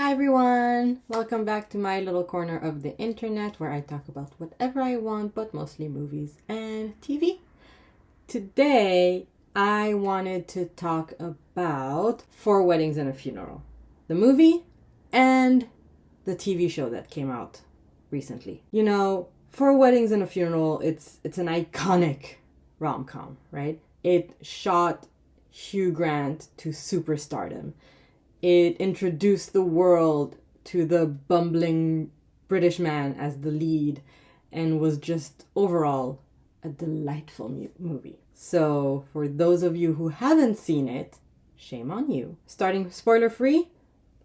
Hi everyone! Welcome back to my little corner of the internet where I talk about whatever I want, but mostly movies and TV. Today, I wanted to talk about Four Weddings and a Funeral, the movie and the TV show that came out recently. You know, Four Weddings and a Funeral, it's an iconic rom-com, right? It shot Hugh Grant to superstardom. It introduced the world to the bumbling British man as the lead and was just overall a delightful movie. So for those of you who haven't seen it, shame on you. Starting spoiler free,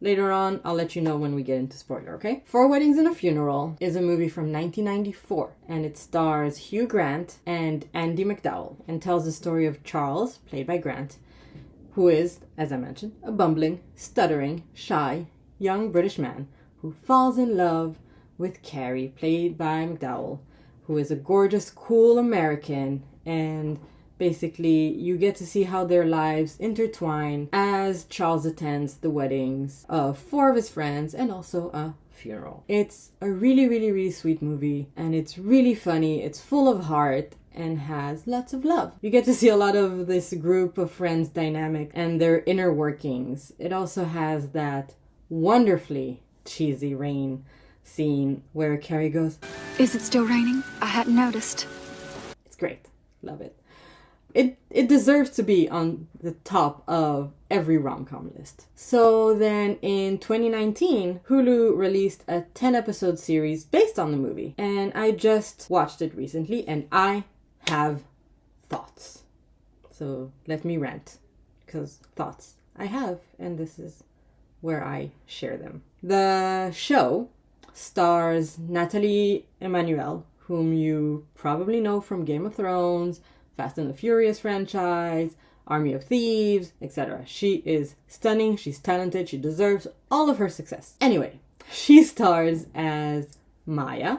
later on I'll let you know when we get into spoiler, okay? Four Weddings and a Funeral is a movie from 1994 and it stars Hugh Grant and Andie MacDowell and tells the story of Charles, played by Grant, who is, as I mentioned, a bumbling, stuttering, shy, young British man who falls in love with Carrie, played by MacDowell, who is a gorgeous, cool American, and basically you get to see how their lives intertwine as Charles attends the weddings of four of his friends and also a funeral. It's a really, really, really sweet movie, and it's really funny, it's full of heart, and has lots of love. You get to see a lot of this group of friends dynamic and their inner workings. It also has that wonderfully cheesy rain scene where Carrie goes, "Is it still raining? I hadn't noticed." It's great. Love it. It deserves to be on the top of every rom-com list. So then in 2019, Hulu released a 10-episode series based on the movie. And I just watched it recently and I have thoughts. So let me rant, because thoughts I have, and this is where I share them. The show stars Nathalie Emmanuel, whom you probably know from Game of Thrones, Fast and the Furious franchise, Army of Thieves, etc. She is stunning, she's talented, she deserves all of her success. Anyway, she stars as Maya,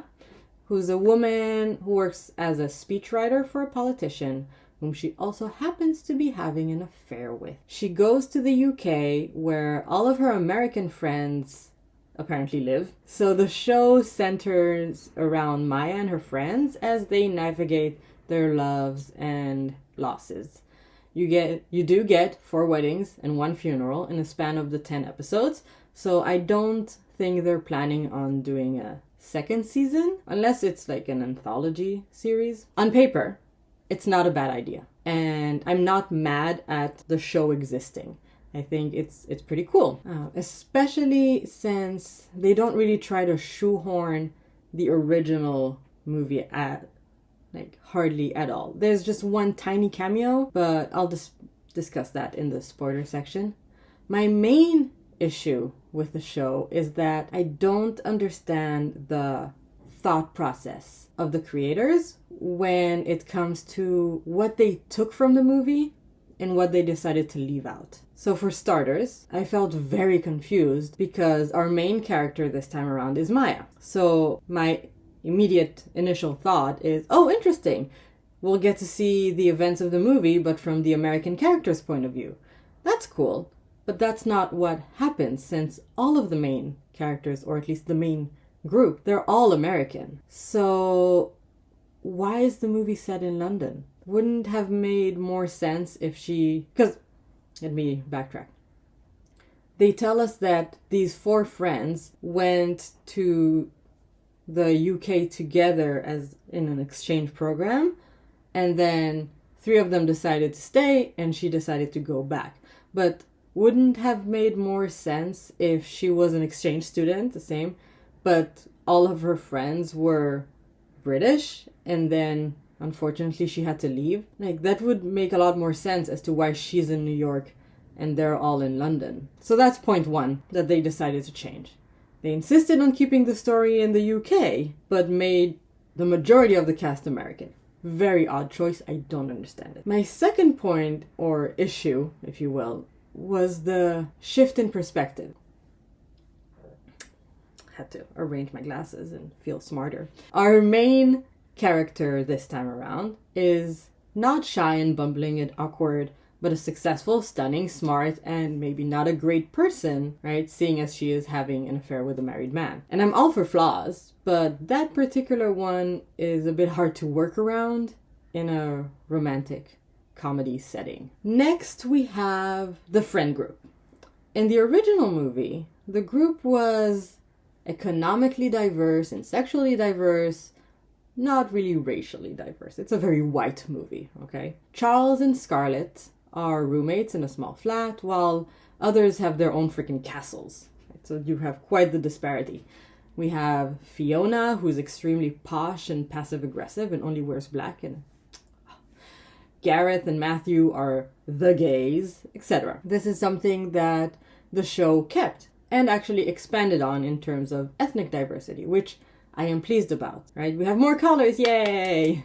who's a woman who works as a speechwriter for a politician whom she also happens to be having an affair with. She goes to the UK where all of her American friends apparently live. So the show centers around Maya and her friends as they navigate their loves and losses. You do get 4 weddings and 1 funeral in a span of the 10 episodes. So I don't think they're planning on doing a second season, unless it's like an anthology series. On paper, it's not a bad idea. And I'm not mad at the show existing. I think it's pretty cool. Especially since they don't really try to shoehorn the original movie at, like, hardly at all. There's just one tiny cameo, but I'll just discuss that in the spoiler section. My main issue with the show is that I don't understand the thought process of the creators when it comes to what they took from the movie and what they decided to leave out. So for starters, I felt very confused because our main character this time around is Maya. So my immediate initial thought is, oh, interesting. We'll get to see the events of the movie, but from the American character's point of view. That's cool. But that's not what happens, since all of the main characters, or at least the main group, they're all American. So why is the movie set in London? Wouldn't have made more sense if because, let me backtrack. They tell us that these 4 friends went to the UK together as in an exchange program, and then 3 of them decided to stay and she decided to go back. But wouldn't have made more sense if she was an exchange student, the same, but all of her friends were British and then unfortunately she had to leave? Like, that would make a lot more sense as to why she's in New York and they're all in London. So that's point 1 that they decided to change. They insisted on keeping the story in the UK, but made the majority of the cast American. Very odd choice, I don't understand it. My second point, or issue, if you will, was the shift in perspective. Had to arrange my glasses and feel smarter. Our main character this time around is not shy and bumbling and awkward but a successful, stunning, smart, and maybe not a great person, right? Seeing as she is having an affair with a married man. And I'm all for flaws, but that particular one is a bit hard to work around in a romantic comedy setting. Next, we have the friend group. In the original movie, the group was economically diverse and sexually diverse, not really racially diverse. It's a very white movie, okay? Charles and Scarlett are roommates in a small flat, while others have their own freaking castles. Right? So you have quite the disparity. We have Fiona, who's extremely posh and passive-aggressive and only wears black, and Gareth and Matthew are the gays, etc. This is something that the show kept and actually expanded on in terms of ethnic diversity, which I am pleased about, right? We have more colors, yay!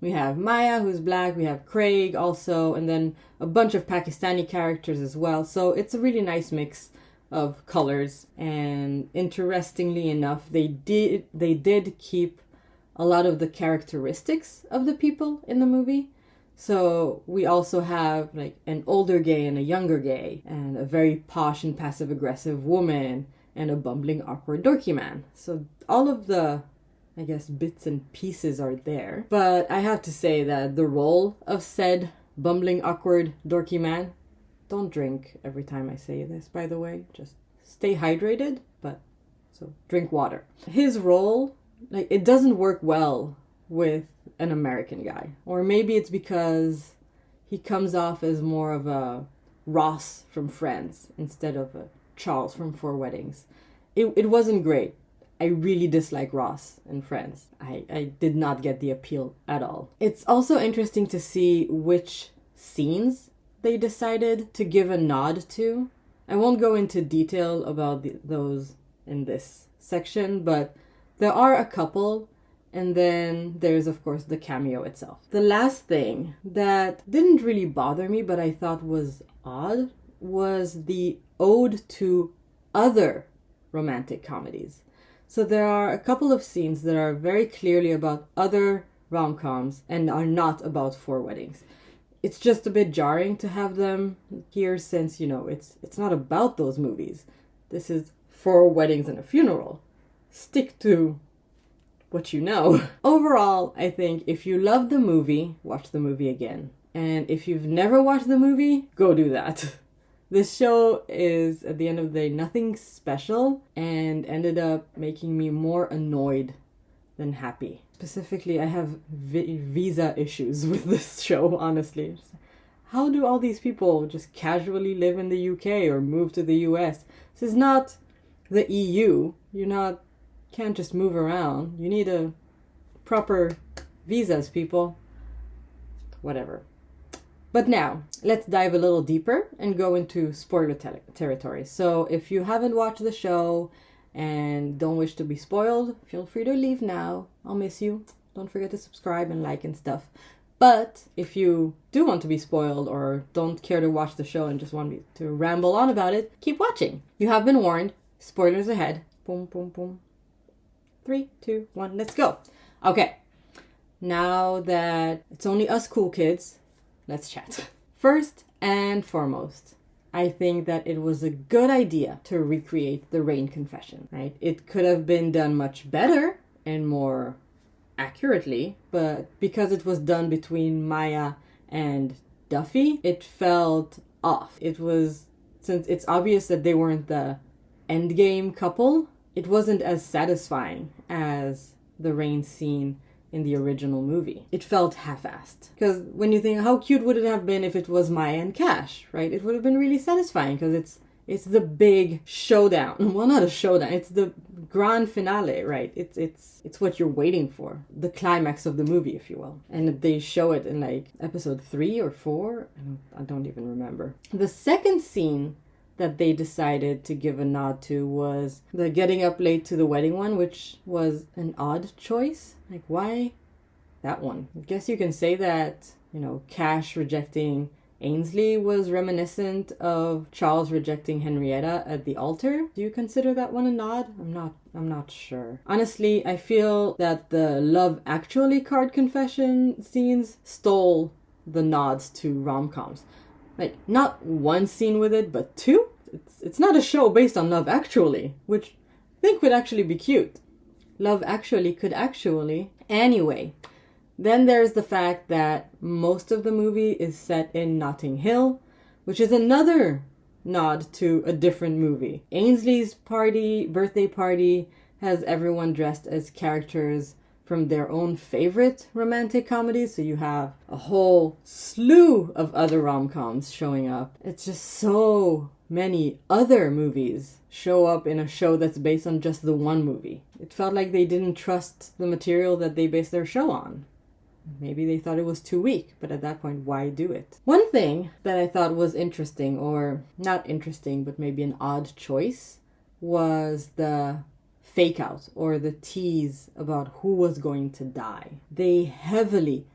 We have Maya, who's black, we have Craig also, and then a bunch of Pakistani characters as well. So it's a really nice mix of colors, and interestingly enough, they did keep a lot of the characteristics of the people in the movie. So we also have like an older gay and a younger gay, and a very posh and passive-aggressive woman, and a bumbling, awkward, dorky man. So all of the, I guess, bits and pieces are there. But I have to say that the role of said bumbling, awkward, dorky man, don't drink every time I say this, by the way. Just stay hydrated, but so drink water. His role, like, it doesn't work well with an American guy. Or maybe it's because he comes off as more of a Ross from Friends instead of a Charles from Four Weddings. It wasn't great. I really dislike Ross and Friends. I did not get the appeal at all. It's also interesting to see which scenes they decided to give a nod to. I won't go into detail about those in this section, but there are a couple, and then there's, of course, the cameo itself. The last thing that didn't really bother me, but I thought was odd, was the ode to other romantic comedies. So there are a couple of scenes that are very clearly about other rom-coms and are not about Four Weddings. It's just a bit jarring to have them here since, you know, it's not about those movies. This is Four Weddings and a Funeral. Stick to what you know. Overall, I think if you love the movie, watch the movie again. And if you've never watched the movie, go do that. This show is, at the end of the day, nothing special and ended up making me more annoyed than happy. Specifically, I have visa issues with this show, honestly. How do all these people just casually live in the UK or move to the US? This is not the EU. Can't just move around. You need a proper visas, people. Whatever. But now, let's dive a little deeper and go into spoiler territory. So if you haven't watched the show and don't wish to be spoiled, feel free to leave now. I'll miss you. Don't forget to subscribe and like and stuff. But if you do want to be spoiled or don't care to watch the show and just want me to ramble on about it, keep watching. You have been warned. Spoilers ahead. Boom, boom, boom. 3, 2, 1, let's go. Okay. Now that it's only us cool kids, let's chat. First and foremost, I think that it was a good idea to recreate the Rain confession, right? It could have been done much better and more accurately, but because it was done between Maya and Duffy, it felt off. Since it's obvious that they weren't the endgame couple, it wasn't as satisfying as the Rain scene in the original movie. It felt half-assed. Because when you think, how cute would it have been if it was Maya and Cash, right? It would have been really satisfying because it's the big showdown. Well, not a showdown. It's the grand finale, right? It's what you're waiting for. The climax of the movie, if you will. And they show it in like episode 3 or 4. I don't even remember. The second scene that they decided to give a nod to was the getting up late to the wedding one, which was an odd choice. Like, why that one? I guess you can say that, Cash rejecting Ainsley was reminiscent of Charles rejecting Henrietta at the altar. Do you consider that one a nod? I'm not sure. Honestly, I feel that the Love Actually card confession scenes stole the nods to rom-coms. Like, not one scene with it, but two? It's not a show based on Love Actually, which I think would actually be cute. Love Actually could actually. Anyway, then there's the fact that most of the movie is set in Notting Hill, which is another nod to a different movie. Ainsley's birthday party, has everyone dressed as characters from their own favorite romantic comedies. So you have a whole slew of other rom-coms showing up. It's just so many other movies show up in a show that's based on just the one movie. It felt like they didn't trust the material that they based their show on. Maybe they thought it was too weak, but at that point, why do it? One thing that I thought was interesting, or not interesting, but maybe an odd choice, was the fake out or the tease about who was going to die. They heavily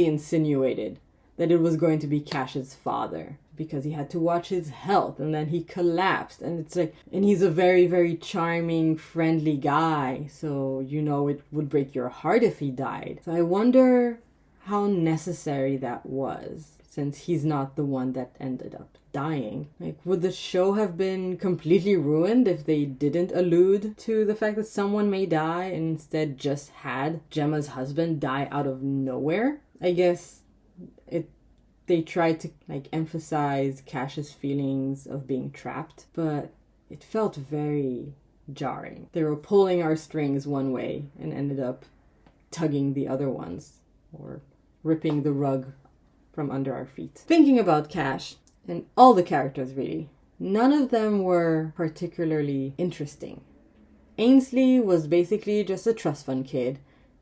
insinuated that it was going to be Cash's father because he had to watch his health and then he collapsed, and it's like, and he's a very, very charming, friendly guy, so you know it would break your heart if he died. So I wonder how necessary that was, since he's not the one that ended up dying. Like, would the show have been completely ruined if they didn't allude to the fact that someone may die and instead just had Gemma's husband die out of nowhere? I guess they tried to emphasize Cash's feelings of being trapped, but it felt very jarring. They were pulling our strings one way and ended up tugging the other ones, or ripping the rug from under our feet. Thinking about Cash, and all the characters really, none of them were particularly interesting. Ainsley was basically just a trust fund kid.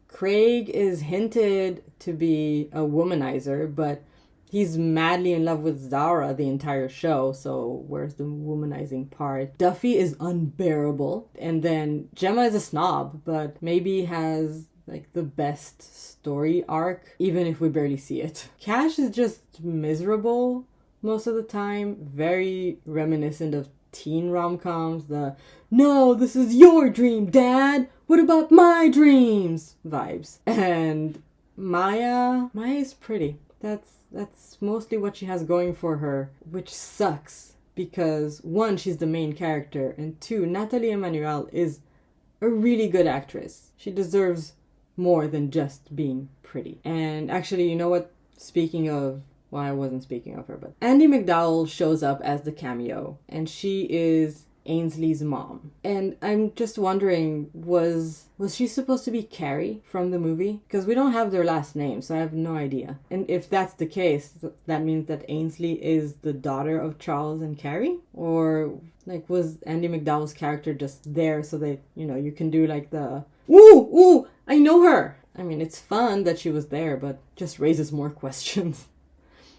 Craig is hinted to be a womanizer, but he's madly in love with Zara the entire show, so where's the womanizing part? Duffy is unbearable, and then Gemma is a snob, but maybe has the best story arc, even if we barely see it. Cash is just miserable most of the time, very reminiscent of teen rom-coms, the "no, this is your dream, Dad, what about my dreams" vibes. And Maya is pretty. That's mostly what she has going for her, which sucks because one, she's the main character, and two, Nathalie Emmanuel is a really good actress. She deserves more than just being pretty. And actually, you know what? I wasn't speaking of her, but Andie MacDowell shows up as the cameo, and she is Ainsley's mom. And I'm just wondering, was she supposed to be Carrie from the movie? Because we don't have their last name, so I have no idea. And if that's the case, that means that Ainsley is the daughter of Charles and Carrie? Or was Andie MacDowell's character just there so that, you can do the ooh, I know her. I mean, it's fun that she was there, but just raises more questions.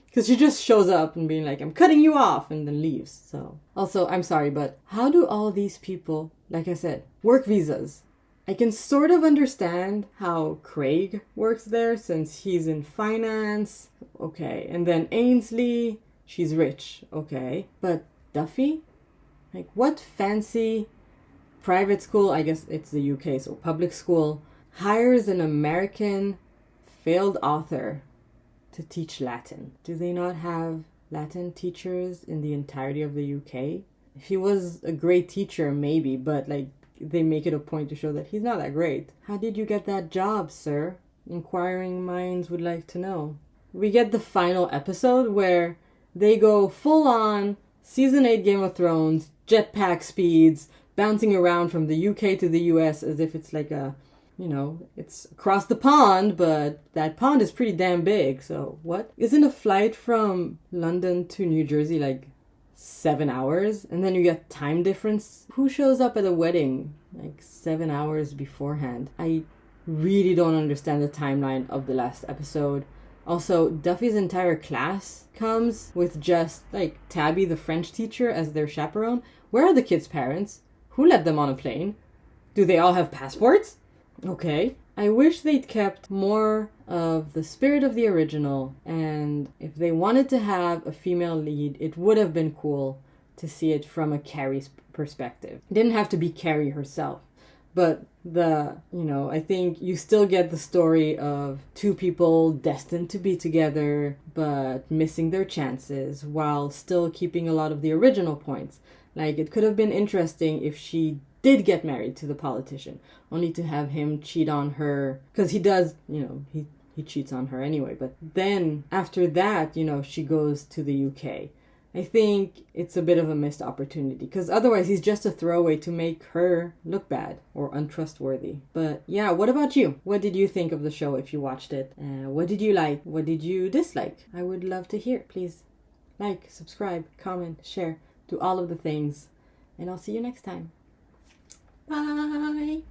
Because she just shows up and being like, I'm cutting you off, and then leaves. So, also, I'm sorry, but how do all these people, like I said, work visas? I can sort of understand how Craig works there since he's in finance. Okay. And then Ainsley, she's rich. Okay. But Duffy? What fancy private school, I guess it's the UK, so public school, hires an American failed author to teach Latin? Do they not have Latin teachers in the entirety of the UK? If he was a great teacher, maybe, but they make it a point to show that he's not that great. How did you get that job, sir? Inquiring minds would like to know. We get the final episode where they go full on season 8 Game of Thrones, jetpack speeds, bouncing around from the UK to the US as if it's it's across the pond, but that pond is pretty damn big. So what? Isn't a flight from London to New Jersey 7 hours? And then you get time difference. Who shows up at a wedding 7 hours beforehand? I really don't understand the timeline of the last episode. Also, Duffy's entire class comes with just Tabby, the French teacher, as their chaperone. Where are the kids' parents? Who let them on a plane? Do they all have passports? Okay. I wish they'd kept more of the spirit of the original, and if they wanted to have a female lead, it would have been cool to see it from a Carrie's perspective. It didn't have to be Carrie herself, But I think you still get the story of two people destined to be together, but missing their chances while still keeping a lot of the original points. Like, it could have been interesting if she did get married to the politician, only to have him cheat on her, because he does, he cheats on her anyway. But then after that, she goes to the UK. I think it's a bit of a missed opportunity, because otherwise he's just a throwaway to make her look bad or untrustworthy. But yeah, what about you? What did you think of the show if you watched it? What did you like? What did you dislike? I would love to hear. Please like, subscribe, comment, share, do all of the things. And I'll see you next time. Bye!